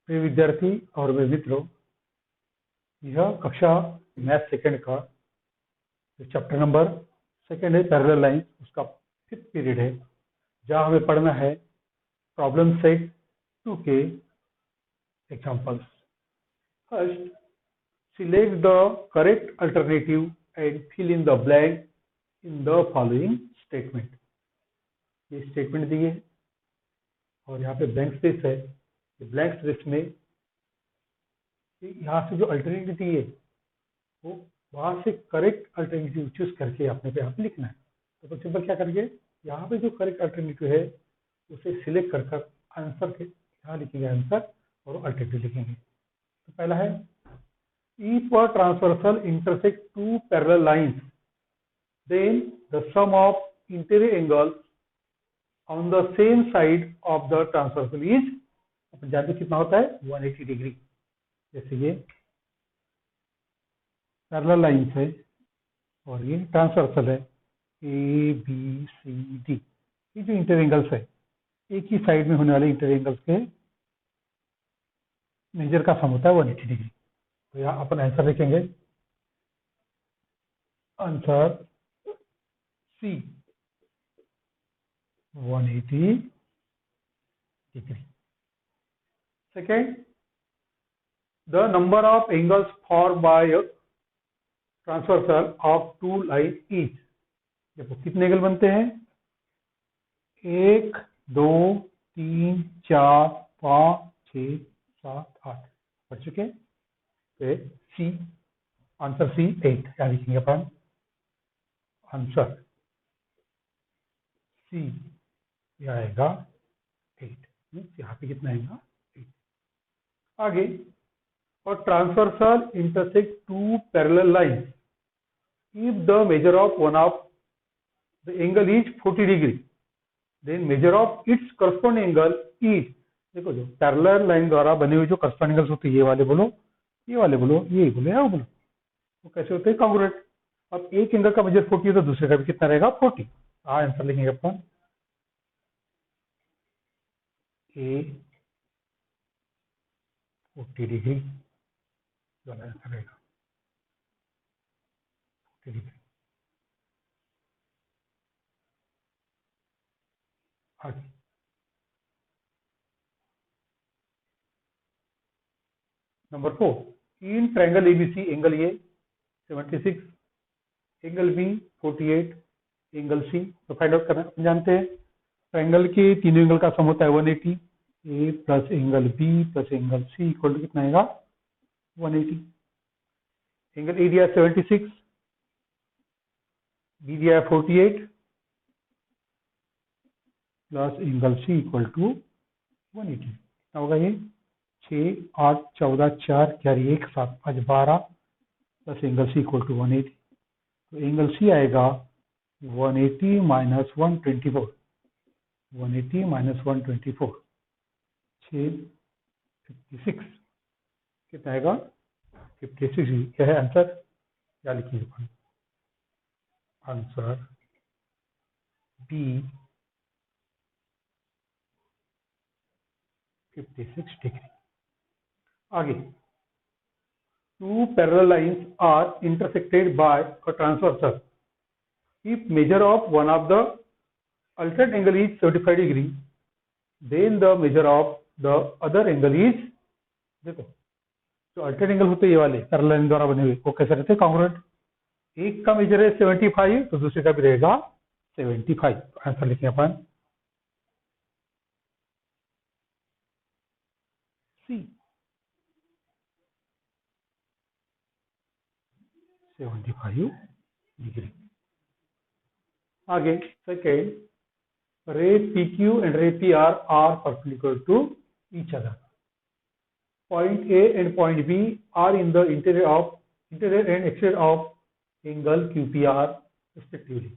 प्रिय विद्यार्थी और मेरे मित्रों, यह कक्षा मैथ सेकंड का चैप्टर नंबर सेकंड है पैरेलल लाइंस, उसका 5th पीरियड है, जहाँ हमें पढ़ना है प्रॉब्लम सेट 2 के examples. First, select the correct alternative and fill in the blank in the following statement. ये स्टेटमेंट दिए है और यहाँ पे ब्लैंक स्पेस है। ब्लैंक स्पेस में यहाँ से जो अल्टरनेटिव दिए वो वहां से करेक्ट अल्टरनेटिव चूज करके अपने पे यहाँ पे लिखना है। तो सिंपल क्या करेंगे, यहाँ पे जो करेक्ट अल्टरनेटिव है उसे सिलेक्ट कर आंसर के यहाँ लिखेंगे आंसर और अल्टरनेटिव लिखेंगे। तो पहला है, if a transversal intersect two parallel lines then the sum of interior angles on the same side of the transversal is, अपन जानते कितना होता है 180 डिग्री। जैसे ये पैरेलल लाइंस है और ये ट्रांसवर्सल है ए बी सी डी। ये जो इंटर एंगल्स है, एक ही साइड में होने वाले इंटर एंगल्स के मेजर का सम होता है 180 डिग्री। तो यहाँ अपन आंसर लिखेंगे, answer C 180 degree. Second, the number of angles form by transversal of two line is. देखो कितने एंगल बनते हैं, 1 2 3 4 5 6 7 8 पढ़ चुके। फिर सी, आंसर सी 8 क्या लिखेंगे अपन, आंसर सी आएगा 8। यहाँ पे कितना आएगा 8। आगे, और transversal intersect two parallel lines if the measure of one of the angle is 40 degree then measure of its corresponding angle is। देखो जो पैरेलल लाइन द्वारा बने हुए जो corresponding angles होते हैं, ये वाले बोलो, ये वाले बोलो, ये बोलो या वो बोलो, वो कैसे होते हैं कॉन्ग्रुएंट। अब एक एंगल का मेजर 40 है तो दूसरे का भी कितना रहेगा 40। आंसर लिखेंगे अपन ए 40 डिग्री वाला आंसर रहेगा 40 डिग्री। आगे, number 4, in triangle ABC angle A 76, angle B 48, angle C. तो फाइंड आउट करना हम जानते हैं, ट्रायंगल के तीनों एंगल का सम होता है 180। A plus angle B plus angle C equal to कितना आएगा 180। एंगल ए दिया 76, बी दिया 48 plus angle C equal to 180। कितना होगा ये 6 8 14 4 4 1 7 5 12 plus angle C equal to 180। तो एंगल सी आएगा 180 माइनस 124, 180 माइनस 124 56 कितना आएगा 56। क्या है आंसर, क्या लिखिए आंसर बी 56 डिग्री। आगे, two parallel lines are intersected by a transversal if measure of one of the alternate angle is 75 degree then the measure of the other angle is। देखो जो alternate angle होते हैं ये वाले parallel line द्वारा बने हुए, वो कैसे रहते हैं कॉन्ग्रुएंट। एक का मेजर है 75 तो दूसरे का भी रहेगा 75। आंसर लिखें अपन सी 75 डिग्री। आगे, second, ray PQ and ray PR are perpendicular to each other. Point A and point B are in the interior and exterior of angle QPR respectively.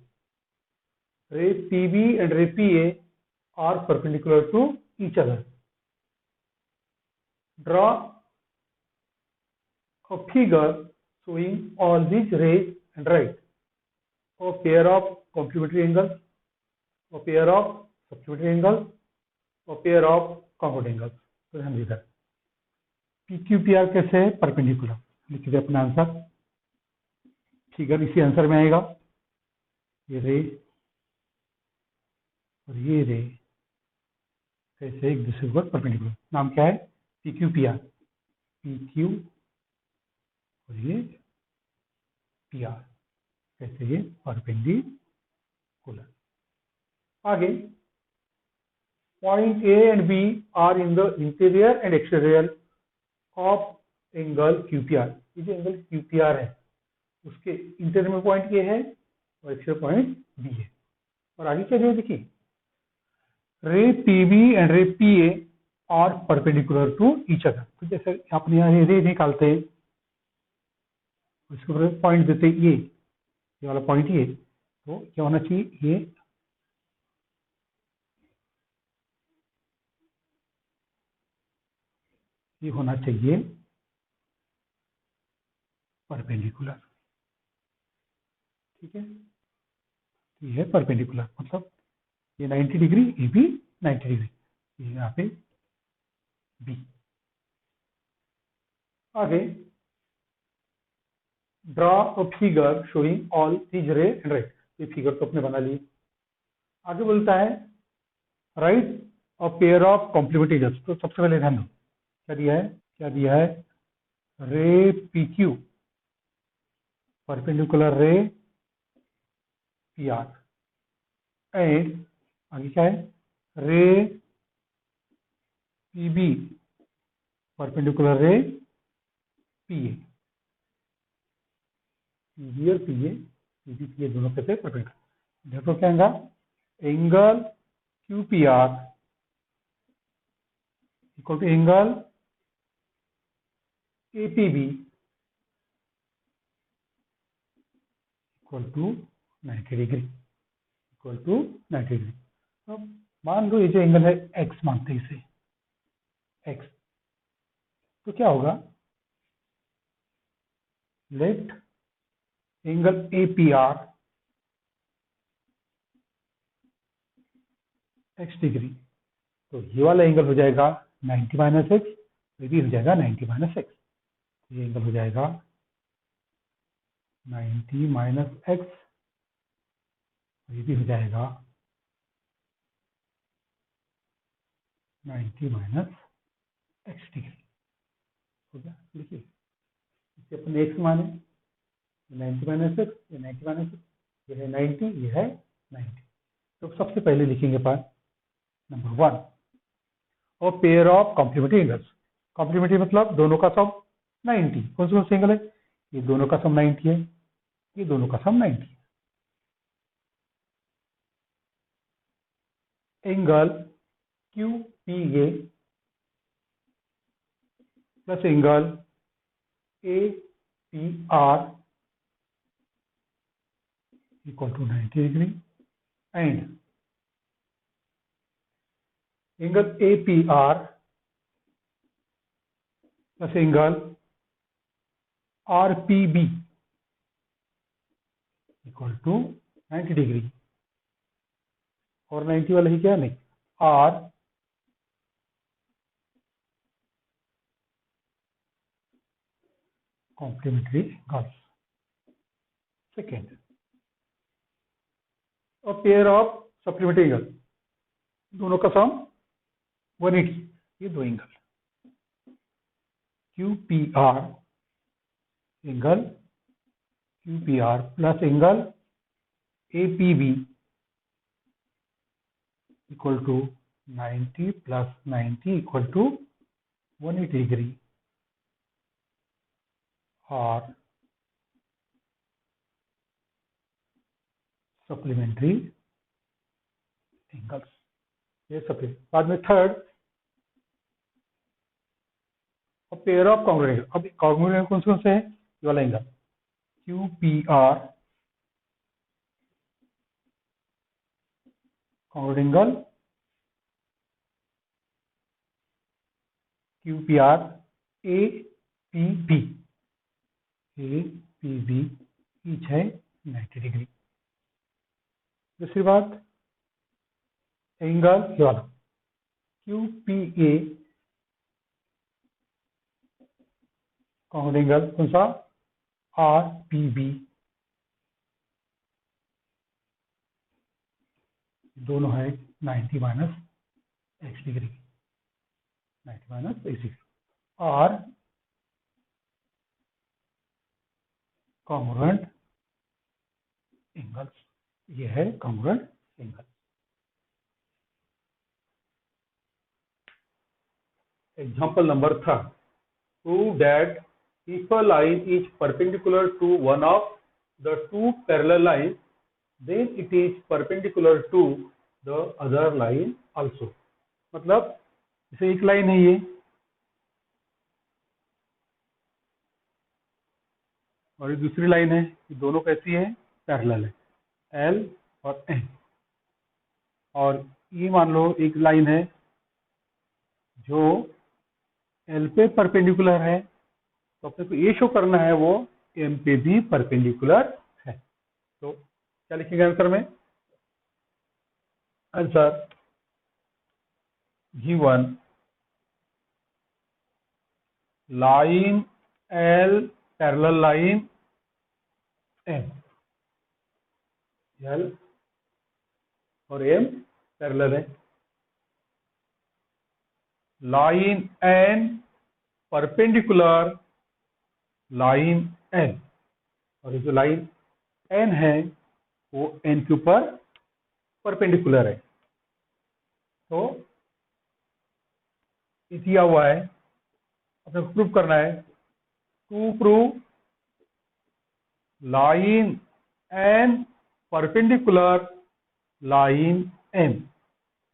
Ray PB and ray PA are perpendicular to each other. Draw a figure showing all these rays and write a pair of complementary angles, a pair of supplementary angles, a pair of congruent angles। तो ध्यान दीजिए, P Q P R कैसे है, perpendicular. लिखिए अपना answer, figure इसी answer में आएगा। ये रे और ये रे कैसे एक दूसरे के ऊपर परपेंडिकुलर, नाम क्या है, P Q P R. P Q और ये पी आर, कैसे ये परपेंडिकुलर। आगे, point A and B are in the interior and exterior of angle Q P R. ये जो एंगल क्यू पी आर है उसके इंटीरियर में पॉइंट ए है और एक्सटीरियर पॉइंट बी है। और आगे क्या जो है देखिए, ray P B and ray P A are perpendicular to each other. तो जैसे अपने यहाँ रे निकालते हैं, इसके ऊपर पॉइंट देते हैं ये वाला पॉइंट ये, तो क्या होना चाहिए, ये होना चाहिए परपेंडिकुलर। ठीक है, ये है परपेंडिकुलर, मतलब ये 90 डिग्री, ये भी 90 डिग्री, ये यहाँ पे बी। आगे, draw a figure showing all these रे एंड रे। ये फिगर तो अपने बना लिए। आगे बोलता है write a pair of complementary images. तो सबसे पहले ध्यान दो क्या दिया है, क्या दिया है, ray P Q perpendicular ray P R and आगे क्या है, ray P B perpendicular ray P A. P B और पी ए दोनों कैसे परपेंडिकुलर। देखो क्या होगा, angle Q P R equal to angle A P B equal to 90 degree, equal to 90 degree. अब मान लो ये जो एंगल है एक्स मानते हैं इसे, एक्स, तो क्या होगा, let angle A P are x degree. तो ये वाला एंगल हो जाएगा 90 माइनस एक्स, ये भी हो जाएगा 90 माइनस एक्स। ये एंगल हो जाएगा 90 माइनस एक्स, ये भी हो जाएगा 90 माइनस एक्स डिग्री। हो गया, देखिए इसे अपने एक्स माने, 90 माइनस एक्स, ये 90 माइनस एक्स, ये है 90, ये है 90। तो सबसे पहले लिखेंगे पार्ट नंबर 1, और pair of complementary angles. Complementary मतलब दोनों का सम 90। कौन सा एंगल है, ये दोनों का सम 90 है, ये दोनों का सम 90 है। Angle Q P A plus angle A P R equal to 90 degree and angle A P R plus angle R P B equal to 90 degree. और 90 वाला ही क्या, नहीं, आर कॉम्प्लीमेंट्री एंगल्स। सेकेंड, और पेयर ऑफ सप्लीमेंट्री एंगल, दोनों का sum 180। ये दो angle Q P R, angle Q P R plus angle A P B equal to 90 plus 90 equal to 180 degree और सप्लीमेंट्री एंगल्स। ये सब बाद में थर्ड, और पेयर ऑफ कॉन्ग्रुएंट एंगल। अब कॉन्ग्रुएंट कौन से है, ये वाला angle Q P R congruent angle Q P R A P B, A P B each है 90 डिग्री। दूसरी बात, एंगल ये वाला Q P A congruent angle कौन सा, आर पी बी, दोनों है 90 minus x degree, 90 minus x degree. Are congruent angle, ये है congruent angle. Example number 3, prove that if a line is perpendicular to one of the two parallel lines, then it is perpendicular to the other line also। मतलब जैसे एक line है ये और ये दूसरी लाइन है, ये दोनों कैसी है, पैरेलल है, L और N। और ये मान लो एक लाइन है जो L पे परपेंडिकुलर है, तो अपने को ये शो करना है वो M पे भी परपेंडिकुलर है। तो क्या लिखेंगे आंसर में, answer G1 line L parallel line M, L और M पैरेलल है, line N perpendicular line N, और ये जो लाइन N है वो N के ऊपर परपेंडिकुलर है। तो ये दिया हुआ है, अपने को प्रूव करना है, to prove line N perpendicular line M,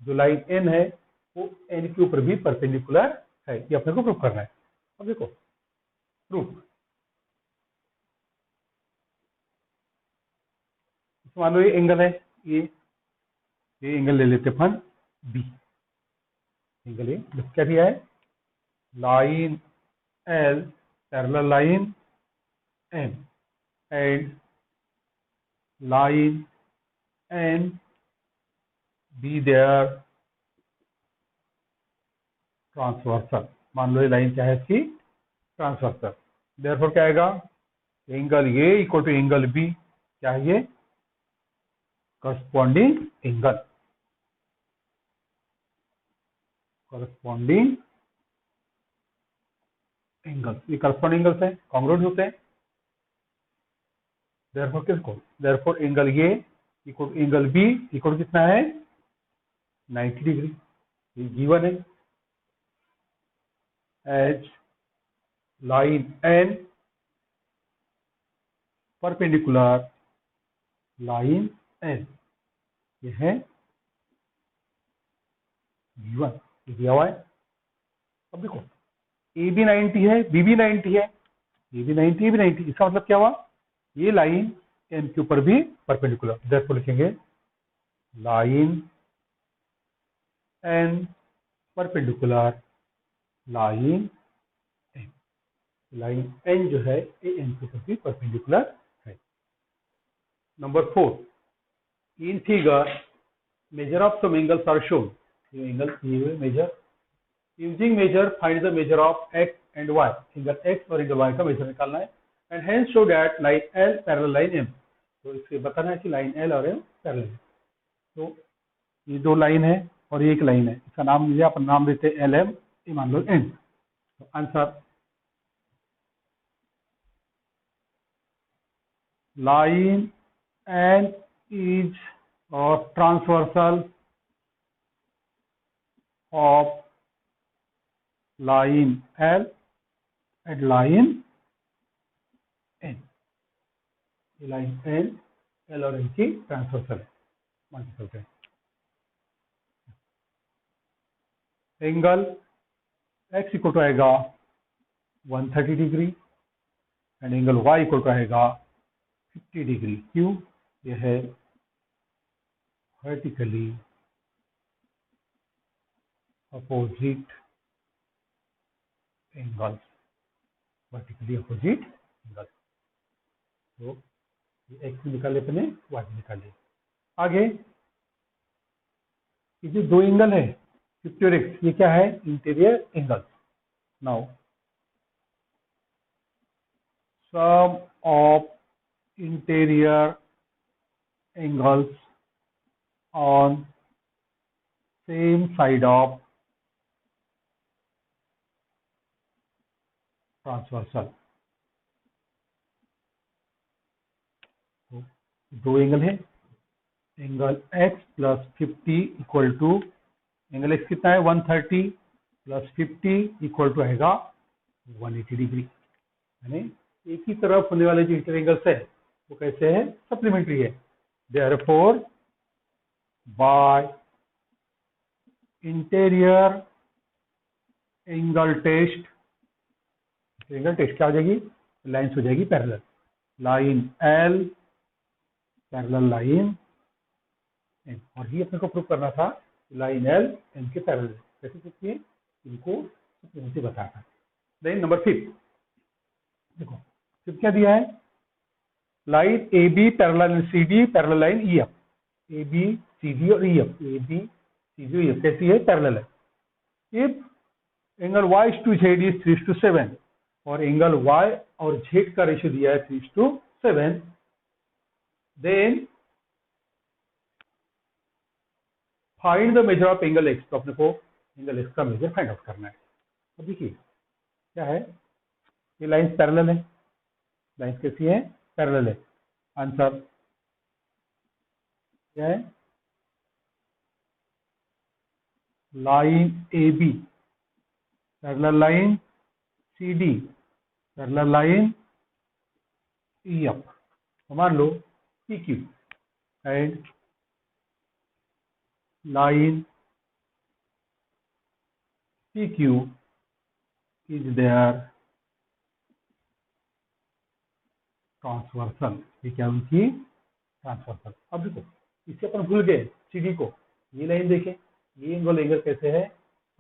जो लाइन N है वो N के ऊपर भी परपेंडिकुलर है, ये अपने को प्रूव करना है। अब देखो प्रूफ, मान लो ये एंगल है, ये एंगल ले लेते अपन बी, एंगल ये क्या दिया है, line L parallel line M and line N be their transversal. मान लो ये लाइन क्या है इसकी, ट्रांसवर्सल। देयरफॉर क्या आएगा, angle A equal to angle B, क्या है ये, करस्पॉन्डिंग एंगल, करस्पॉन्डिंग एंगल, ये करस्पॉन्डिंग एंगल्स है, कॉन्ग्रुएंट होते हैं। देयरफॉर किसको, therefore angle A equal angle B equal कितना है, 90 डिग्री, ये गिवन है। As line N perpendicular line N, ये है गिवन, ये दिया हुआ है। अब देखो ए भी 90 है, बी भी 90 है, ये भी 90, ये भी 90, इसका मतलब क्या हुआ, ये लाइन N के ऊपर भी परपेंडिकुलर, देयरफॉर लिखेंगे line N perpendicular line N, line N जो है ये N के ऊपर भी परपेंडिकुलर है। Number 4, in figure measure of some angles are shown, ये एंगल दिए हुए measure, using measure find the measure of x and y, angle x और एंगल y का मेजर निकालना है, and hence show that line L parallel line M, तो इससे बताना है कि लाइन L और M पैरेलल है। तो ये दो लाइन है और ये एक लाइन है, इसका नाम लीजिए, अपन नाम देते हैं LM, ये मान लो N। तो answer line N is transversal of line L and line N, ये लाइन L और N की ट्रांसवर्सल है, मान के चलते हैं। एंगल x इक्वल टू आएगा 130 degree and angle y equal to आएगा 50 डिग्री। क्यों, ये है vertically opposite angles, vertically opposite angle. तो x भी निकाले अपने, y भी निकाले। आगे ये जो दो एंगल है 50 और x, ये क्या है, interior angle. Now sum of interior angles on same side of transversal. दो एंगल है, angle x plus 50 equal to, angle x कितना है 130 प्लस 50 इक्वल टू आएगा 180 डिग्री। यानी एक ही तरफ होने वाले जो इंटर एंगल्स है वो कैसे है, सप्लीमेंट्री है। Therefore by interior angle test, angle test क्या हो जाएगी, लाइन्स हो जाएगी parallel, line L parallel line M, और ये अपने को प्रूव करना था लाइन L M के पैरेलल कैसे सकती है, इनको सप्लीमेंट्री बताया था। लाइन नंबर 5 देखो, फिर क्या दिया है, line AB parallel CD parallel line EF, AB CD और EF, AB CD और EF कैसी है, पैरेलल है। If angle Y to Z is 3:7 और एंगल Y और Z का रेशियो दिया है 3:7, then find the measure of angle X, तो अपने को एंगल X का मेजर फाइंड आउट करना है। अब देखिए क्या है, ये लाइन्स पैरेलल है, लाइन्स कैसी है, पैरेलल है। आंसर क्या है, line AB parallel line CD parallel line EF, तो मान लो PQ and line PQ is their transversal, ये क्या उनकी ट्रांसवर्सल। अब देखो इसे अपन भूल गए CD को, ये लाइन देखें, ये एंगल कैसे है,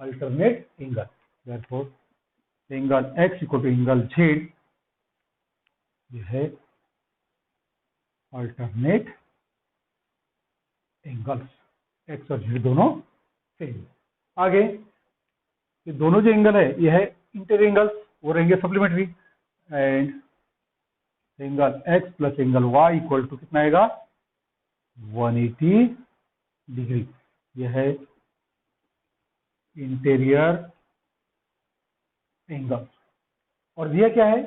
alternate angle, therefore angle X equal to angle Z, ये है अल्टरनेट एंगल्स, X और Z दोनों सेम। आगे ये दोनों जो एंगल है ये है इंटर एंगल्स, वो रहेंगे supplementary, and angle X plus angle Y equal to कितना आएगा 180 डिग्री, यह है इंटीरियर एंगल। और दिया क्या है,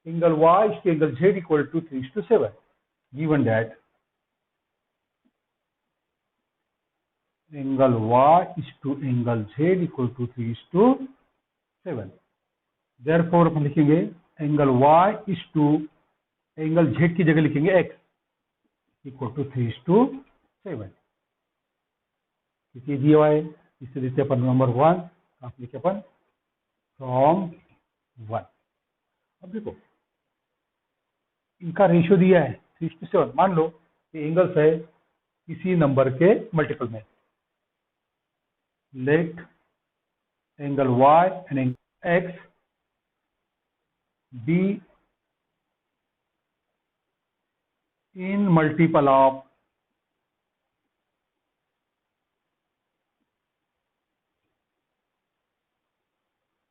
एंगल Y इसके angle Z equal to 3:7, given that angle Y is to angle Z equal to 3:7, therefore अपन लिखेंगे angle Y is to angle Z की जगह लिखेंगे X इक्वल टू 3:7, क्योंकि दिया हुआ है, इससे देते अपन नंबर 1, आप लिखे अपन फ्रॉम 1। अब देखो इनका रेशियो दिया है 3:7, मान लो ये एंगल्स है किसी नंबर के मल्टीपल में, let angle Y and angle X be in multiple of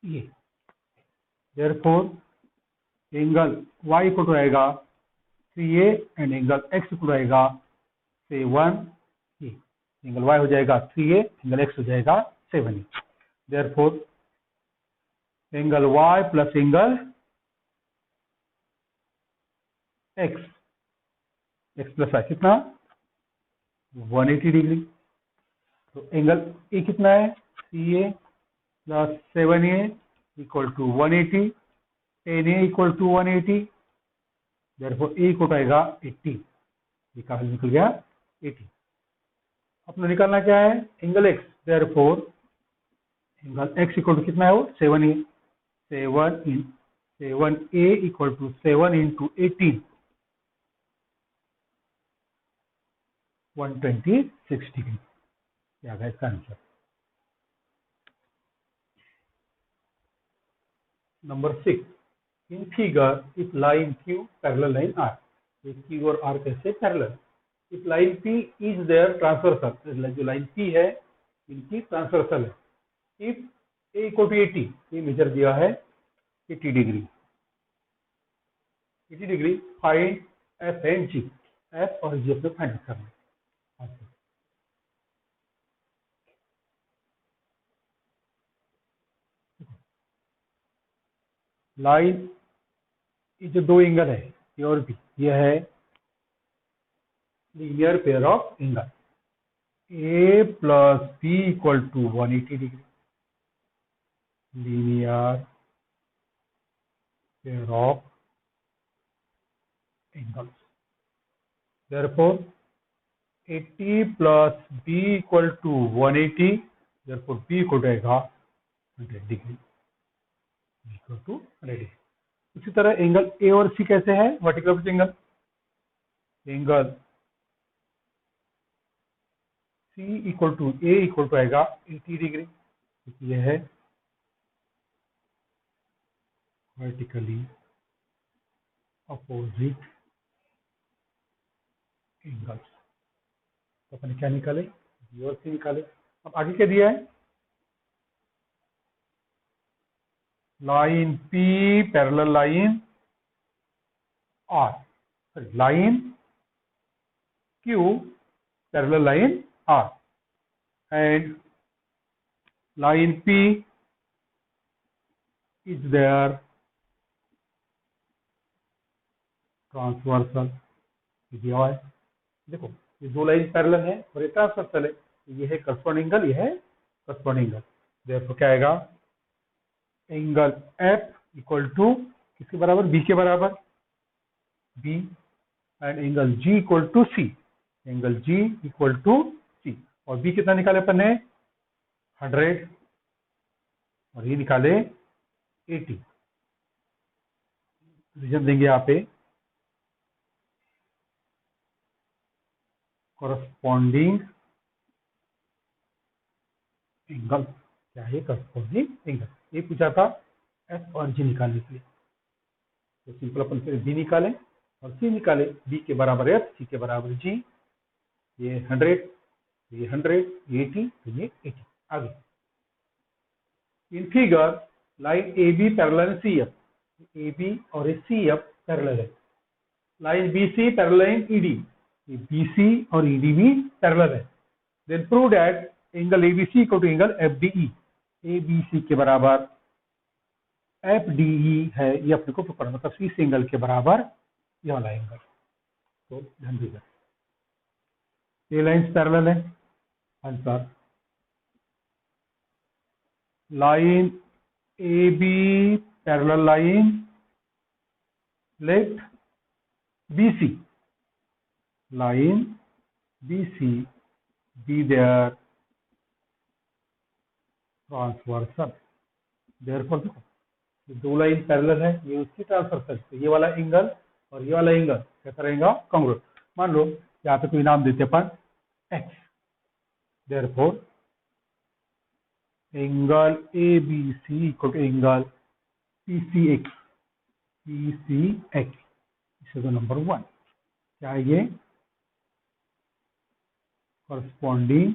ये, therefore angle Y equal to आएगा 3A and angle X equal to आएगा 7A, एंगल Y हो जाएगा 3A, एंगल X हो जाएगा 7A, therefore angle Y plus angle X, X plus Y कितना 180 degree, तो angle A कितना है 3A plus 7A equal to 180, 10A equal to 180, therefore A equal आएगा 80, ये का हल निकल गया 80। अपना निकालना क्या है, angle X, therefore angle X equal to कितना है वो 7A, 7A equal to 7 into 18, 126 degree, क्या है इसका answer. Number 6, in figure if line Q parallel line R, Q और R कैसे parallel, if line P is their transversal, जो line P है इनकी ट्रांसवर्सल है, इफ A इक्वल टू 80, ये मेजर दिया है 80 degree, 80 degree, find F and G. F और जी अपने फाइंड करना। लाइन, ये जो दो एंगल है ए और बी, ये है linear pair of angle. A plus B equal to 180 degree, linear pair of angles. therefore 80 plus B equal to 180, therefore B equal to आएगा 100 डिग्री, इक्वल टू 100 डिग्री। इसी तरह एंगल ए और C कैसे है, vertical angle, angle C equal to A equal to आएगा 80 degree, ये है vertically opposite angles. तो अपने क्या निकाले, बी और सी निकाले। अब आगे क्या दिया है, line P parallel line R, sorry line Q parallel line R, and line P is their transversal, दिया हुआ है। देखो ये दो लाइन पैरेलल है और ये ट्रांसवर्सल है, ये है करस्पॉन्डिंग एंगल, ये है करस्पॉन्डिंग एंगल। देखो क्या आएगा, एंगल एफ इक्वल टू किसके बराबर, बी के बराबर, B, and angle G equal to C, angle G equal to C. और बी कितना निकाले अपन ने, 100, और ये निकाले 80। रीजन देंगे यहाँ पे, corresponding एंगल। क्या है corresponding एंगल, ये पूछा था एफ और जी निकालने के लिए। तो सिंपल अपन फिर बी निकाले और सी निकाले, बी के बराबर एफ, सी के बराबर जी, ये 100, ये 100, ये 80, तो ये 80। आगे in figure line A B parallel C F, A B और सी एफ पैरेलल है। Line B C parallel E D, B C और ई डी भी पैरेलल है। Then prove that angle ABC equal to angle FDE, ABC के बराबर एफडीई है, ये अपने को पकड़ना, मतलब इस एंगल के बराबर ये वाला एंगल। तो ध्यान दीजिए, ये लाइंस पैरेलल है। Answer, line A B parallel line, let B C, line B C be their transversal. Therefore देखो ये दो लाइन पैरेलल है, ये उसकी ट्रांसवर्सल, तो ये वाला एंगल और ये वाला एंगल कैसा रहेगा, कांग्रुएंट। मान लो यहाँ पे कोई नाम देते अपन X, therefore angle A B C equal to angle P C X, P C X, इसे तो नंबर 1 क्या है, ये करस्पॉन्डिंग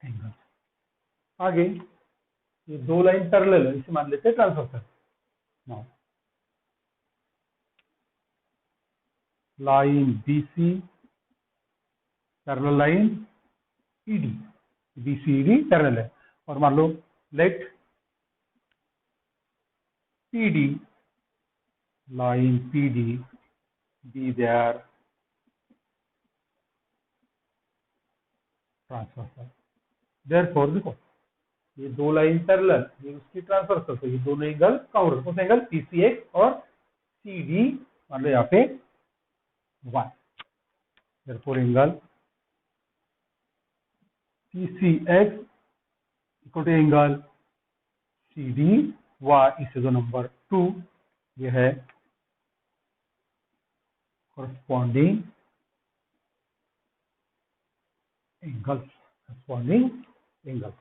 एंगल। आगे ये दो लाइन पैरेलल है, इसे मान लेते हैं transversal. Now line B C parallel line ED, B C D parallel है, और मान लो let P D, line P D be their transversal. Therefore देखो ये दो लाइन पैरेलल, ये उसकी ट्रांसवर्सल, तो ये दोनों एंगल काउंटर, कौन सा एंगल, पी सी एक्स और सी डी, मान लो यहाँ पे 1। Therefore angle P C X equal to angle C D Y, इसे जो नंबर 2, ये है corresponding एंगल्स, corresponding एंगल्स।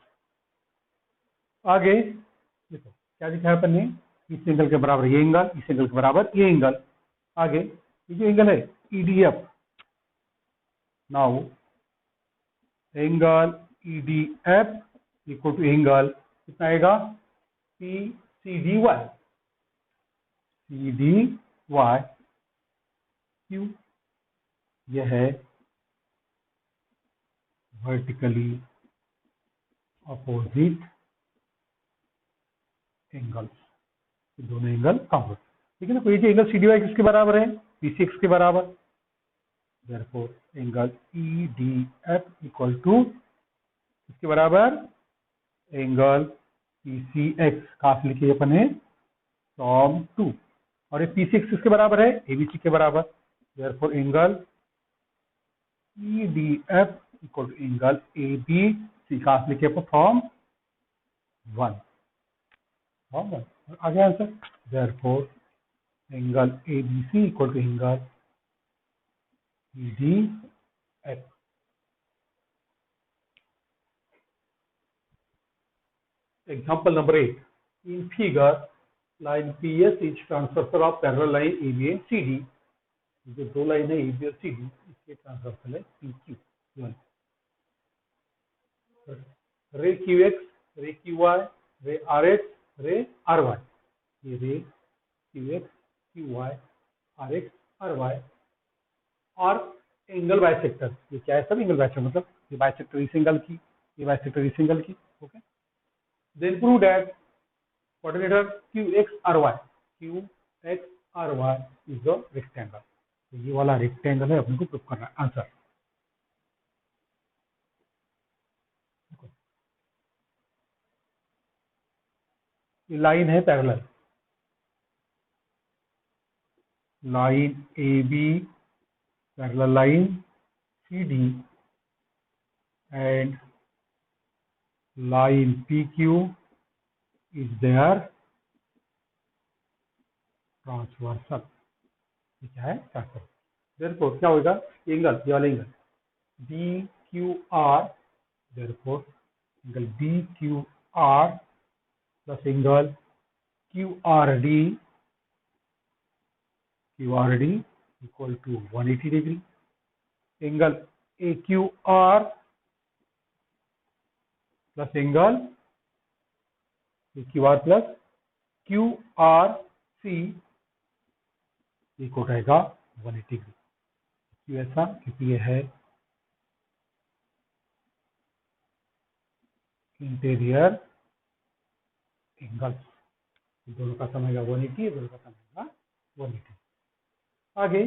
आगे देखो क्या लिखा है अपन ने, इस एंगल के बराबर ये एंगल, इस एंगल के बराबर ये एंगल। आगे ये जो एंगल है EDF, now angle EDF equal to angle कितना आएगा, P C D Y, C D Y Q, यह है वर्टिकली अपोजिट एंगल, दोनों एंगल कॉम्पोजिट, ठीक है ना। कोई एंगल सी डी वाई किसके बराबर है, P6 के बराबर, therefore angle E D F equal to किसके बराबर, एंगल PCX, कहाँ से लिखिए अपन है, फ्रॉम 2, और ये P6 किसके बराबर है, ABC के बराबर, therefore angle EDF equal to angle ABC, कहाँ से लिखिए अपन, फ्रॉम 1, आगे answer, therefore angle ABC equal to angle EDF। Example number 8. In figure, line PS is transversal of parallel line AB and CD. जो दो line है AB और CD, इसके ट्रांसवर्सल है PQ। रे QX, रे QY, रे RX, रे RY। ये रे QX, QY, RX, RY और एंगल बाइसेक्टर। ये क्या है, सब एंगल बाइसेक्टर, मतलब ये बाइसेक्टर इस एंगल की, ये बाइसेक्टर इस एंगल की, okay. Then prove that coordinator QXRY, QXRY is a rectangle। तो ये वाला रेक्टेंगल है, अपने को प्रूव करना है। आंसर ये लाइन है parallel, line AB parallel line CD and line PQ is their transversal। क्या है, ट्रांसवर्सल। देयरफॉर क्या होगा, एंगल, ये वाला angle BQR, therefore angle BQR plus angle QRD equal to 180 degree, angle AQR plus angle AQR plus QRC equal रहेगा 180 degree. क्यों ऐसा, क्योंकि ये है इंटीरियर एंगल्स, दोनों का सम आएगा 180, दोनों का सम आएगा 180। आगे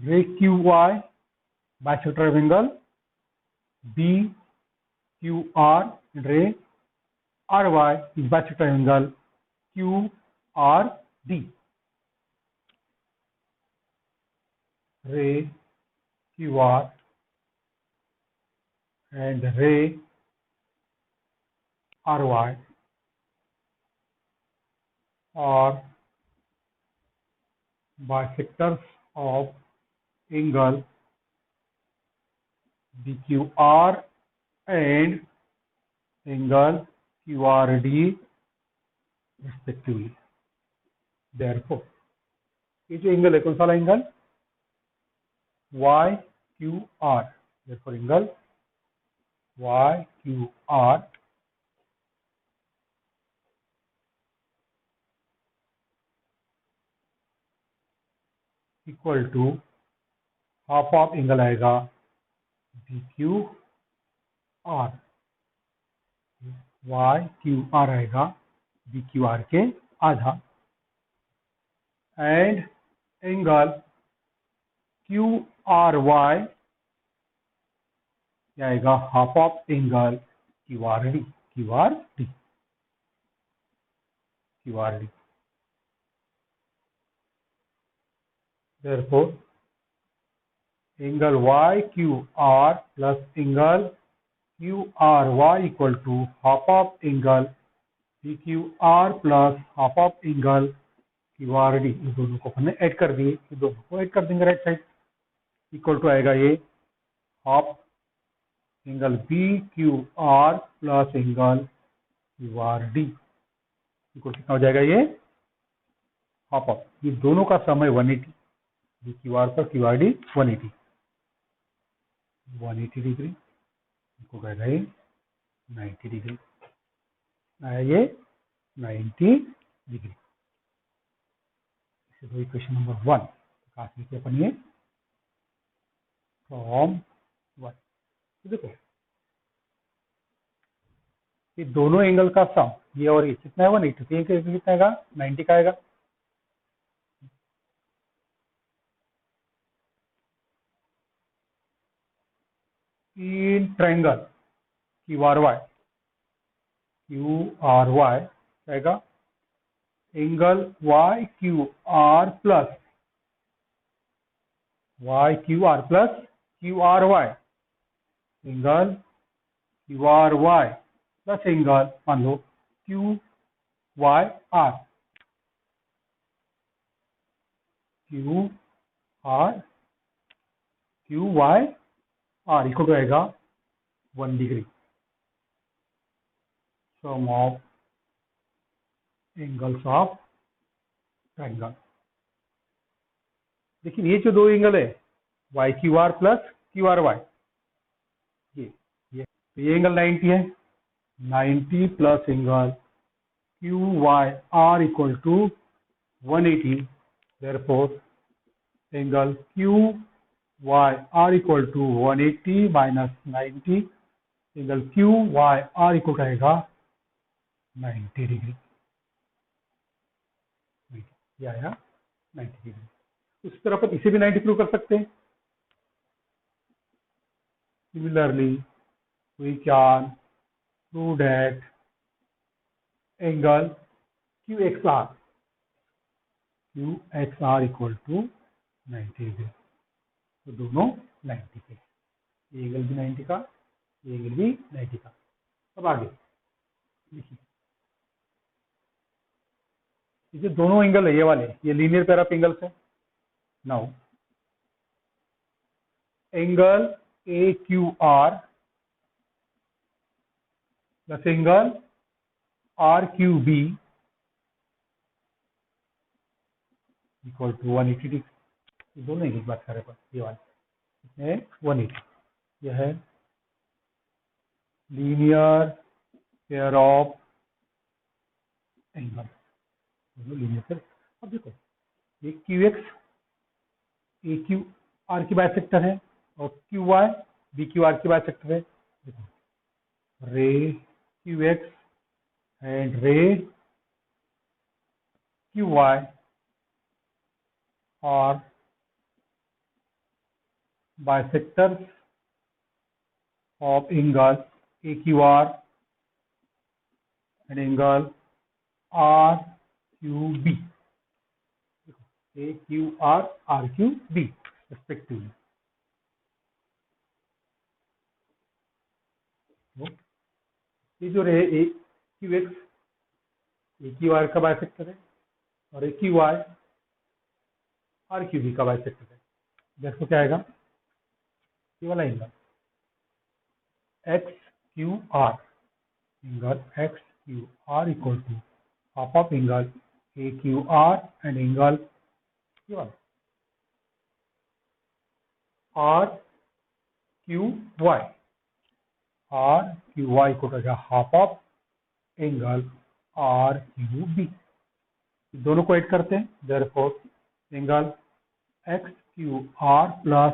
रे QY bisector of angle BQR, रे RY is bisector angle QRD। ray QR and ray RY are bisectors of angle BQR and angle QRD respectively। Therefore, ये जो एंगल है कौन सा वाला angle, YQR, therefore angle YQR equal to half of angle आएगा BQR, YQR आएगा BQR के आधा, एंड एंगल QRY आएगा half of angle QRD। Therefore, angle YQR plus angle QRY equal to half of angle PQR plus half of angle QRD। इन दोनों को हमने add कर दिए, दोनों को ऐड कर देंगे राइट साइड, इक्वल टू आएगा ये half angle BQR plus angle QRD equal कितना हो जाएगा, ये हाफ ऑफ, ये दोनों का सम है 180, BQR पर QRD 180 डिग्री, इनको कहेगा ये 90 डिग्री। आया ये 90 डिग्री। इसे तो इक्वेशन नंबर 1 काट लीजिए अपन ये फ्रॉम 1। देखो ये दोनों एंगल का सम ये और ये कितना है 180, तो ये कितना आएगा 90 का आएगा। In triangle Q R Y आएगा angle Y Q R plus Q R Y angle Q R Y plus angle मान लो Q Y R equal to आएगा 1 degree. Sum of angles of triangle. लेकिन ये जो दो एंगल है Y Q R plus Q R Y ये angle 90 है, 90 plus angle Q Y R equal to 180। Therefore angle Q Y R equal to 180 minus 90 angle Q Y R equal to आएगा 90 degree. ये आया 90 degree. उस तरह पर इसे भी 90 प्रूव कर सकते हैं। Similarly we can prove that angle QXR equal to 90 degree. तो दोनों 90 के, ये एंगल भी 90 का, ये एंगल भी 90 का। अब आगे देखिए ये दोनों एंगल है ये वाले, ये लीनियर पेयर ऑफ एंगल्स है। Now angle AQR plus angle RQB equal to 180 degree. दोनों एंगल बात कर रहे हैं, ये वाले 180। यह है linear pair of angle, linear pair. अब देखो ये QX AQR की बाइसेक्टर है और QY BQR की बाइसेक्टर है। देखो रे QX and ray QY are bisectors of angle AQR and angle RQB. AQR RQB respectively. ये जो रहे QX AQR का बाइसेक्टर है और AQY RQB का बाइसेक्टर है। देखो क्या आएगा ये वाला angle XQR angle XQR equal to half of angle AQR and angle RQY equal to half of angle RQB। दोनों को ऐड करते हैं, therefore angle XQR plus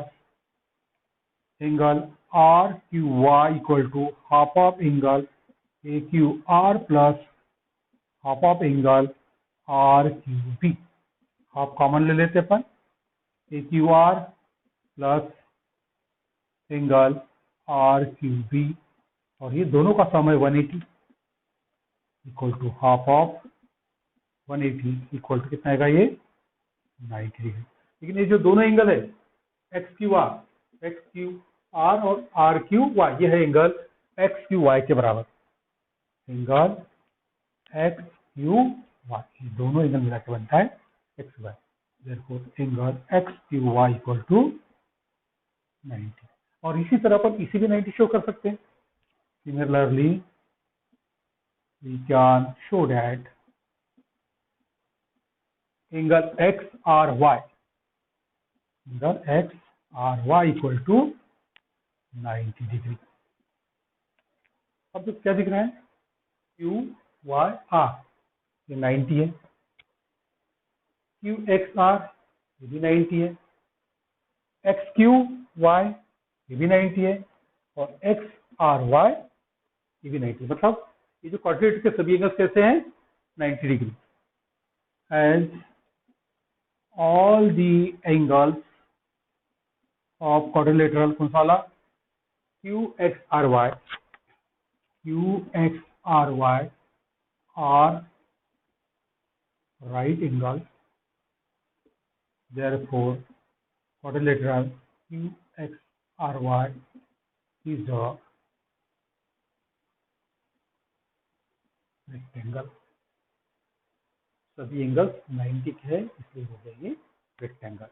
angle RQY equal to half of angle AQR plus half of angle RQB। Half common ले लेते अपन, AQR plus angle RQB और ये दोनों का सम है 180 equal to half of 180 equal to कितना आएगा ये 90 डिग्री। लेकिन ये जो दोनों एंगल है XQR और RQY ये है एंगल XQY के बराबर। एंगल XQY ये दोनों एंगल मिला के बनता है XY। Therefore angle XQY equal to 90। और इसी तरह पर इसी भी 90 शो कर सकते हैं। Similarly we can show that angle XRY equal to 90 degree. अब तो क्या दिख रहा है वाई आर, ये 90 है। क्यू एक्स आर, ये भी 90 है। एक्स क्यू वाई, ये भी 90 है। और एक्स आर वाई, ये भी 90 है। मतलब ये जो क्वाड्रिलेटरल के सभी एंगल्स कैसे हैं, 90 degree. And all the angles of quadrilateral कौन सा वाला, Q X R Y, Q X R Y R right angle, therefore quadrilateral QXRY is a rectangle। सभी एंगल्स 90 के है, इसलिए हो जाएंगे रेक्टेंगल।